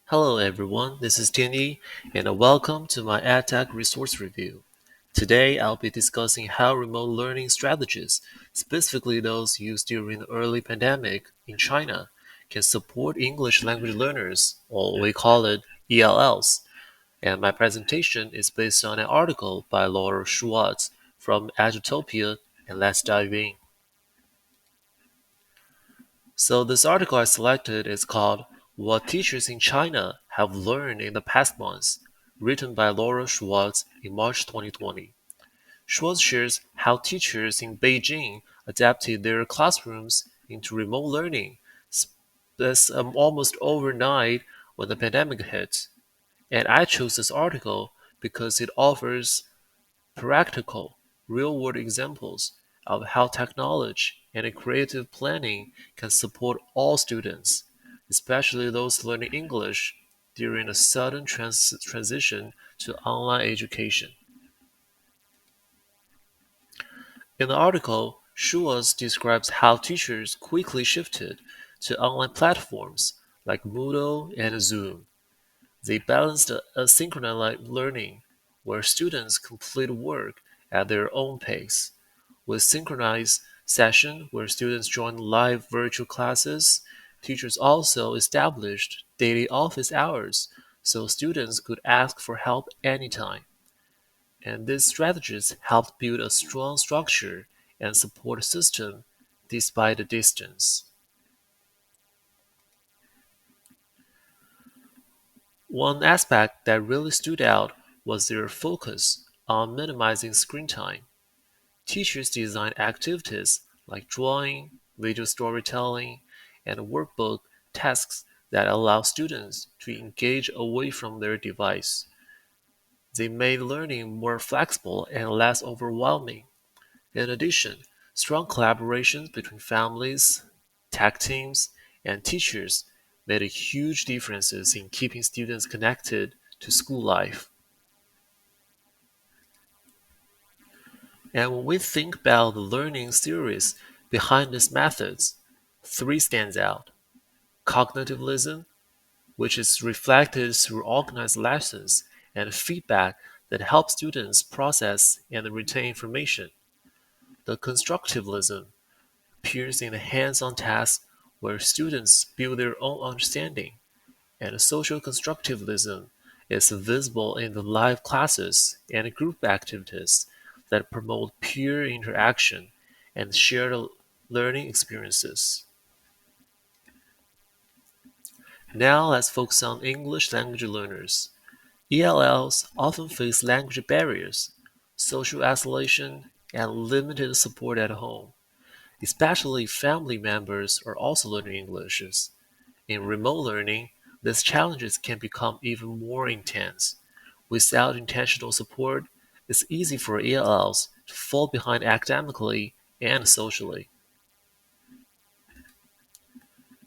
Hello everyone, this is Tianyi, and welcome to my EdTech resource review. Today I'll be discussing how remote learning strategies, specifically those used during the early pandemic in China, can support English language learners, or we call it ELLs. And my presentation is based on an article by Laura Schwartz from Edutopia, and let's dive in. So this article I selected is called "What Teachers in China Have Learned in the Past Months", written by Laura Schwartz in March 2020. Schwartz shares how teachers in Beijing adapted their classrooms into remote learning this almost overnight when the pandemic hit. And I chose this article because it offers practical, real-world examples of how technology and creative planning can support all students, especially those learning English during a sudden transition to online education. In the article, Schwartz describes how teachers quickly shifted to online platforms like Moodle and Zoom. They balanced asynchronous learning, where students complete work at their own pace, with synchronized session where students join live virtual classes. Teachers also established daily office hours so students could ask for help anytime. And these strategies helped build a strong structure and support system despite the distance. One aspect that really stood out was their focus on minimizing screen time. Teachers designed activities like drawing, video storytelling, and workbook tasks that allow students to engage away from their device. They made learning more flexible and less overwhelming. In addition, strong collaborations between families, tech teams, and teachers made a huge differences in keeping students connected to school life. And when we think about the learning theories behind these methods, three stands out. Cognitivism, which is reflected through organized lessons and feedback that help students process and retain information. The constructivism appears in the hands-on tasks where students build their own understanding, and social constructivism is visible in the live classes and group activities that promote peer interaction and shared learning experiences. Now let's focus on English language learners. ELLs often face language barriers, social isolation, and limited support at home, especially if family members are also learning English. In remote learning, these challenges can become even more intense. Without intentional support, it's easy for ELLs to fall behind academically and socially.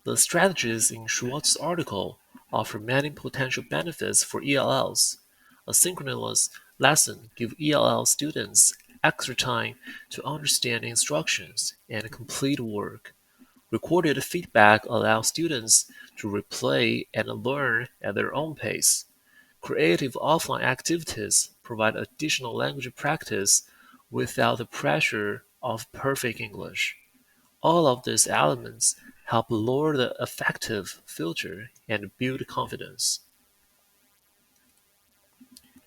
The strategies in Schwartz's article offer many potential benefits for ELLs. Asynchronous lessons give ELL students extra time to understand instructions and complete work. Recorded feedback allows students to replay and learn at their own pace. Creative offline activities provide additional language practice without the pressure of perfect English. All of these elements help lower the affective filter and build confidence.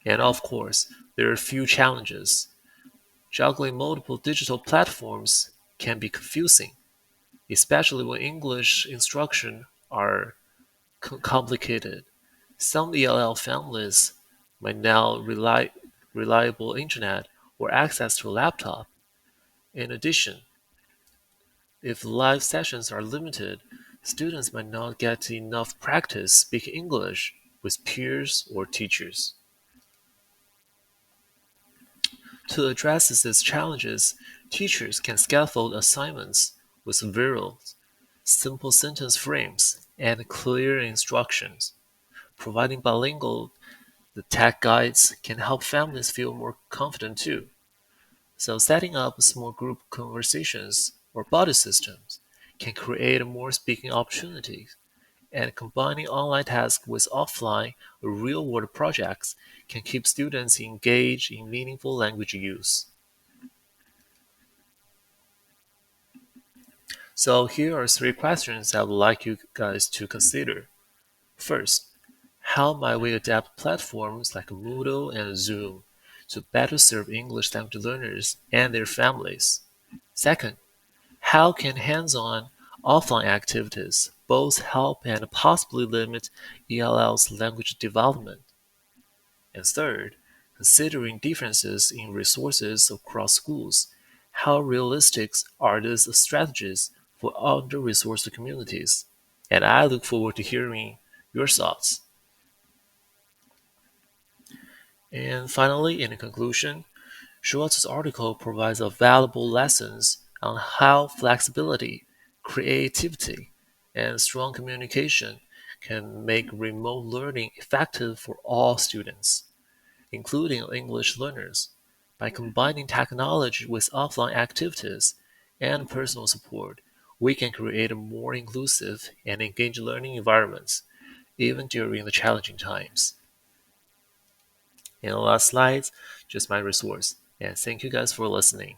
And of course, there are a few challenges. Juggling multiple digital platforms can be confusing, especially when English instruction are complicated. Some ELL families might now rely reliable internet or access to a laptop. In addition, if live sessions are limited, students might not get enough practice speaking English with peers or teachers. To address these challenges, teachers can scaffold assignments with visuals, simple sentence frames, and clear instructions. Providing bilingual the tech guides can help families feel more confident too. So setting up small group conversations or buddy systems can create more speaking opportunities. and combining online tasks with offline or real-world projects can keep students engaged in meaningful language use. So here are three questions I would like you guys to consider. First, how might we adapt platforms like Moodle and Zoom to better serve English language learners and their families? Second, how can hands-on, offline activities both help and possibly limit ELL's language development? And third, considering differences in resources across schools, how realistic are these strategies for under-resourced communities? And I look forward to hearing your thoughts. And finally, in conclusion, Schwartz's article provides a valuable lessons on how flexibility, creativity, and strong communication can make remote learning effective for all students, including English learners. By combining technology with offline activities and personal support, we can create a more inclusive and engaged learning environments, even during the challenging times. In the last slides, just my resource. And thank you guys for listening.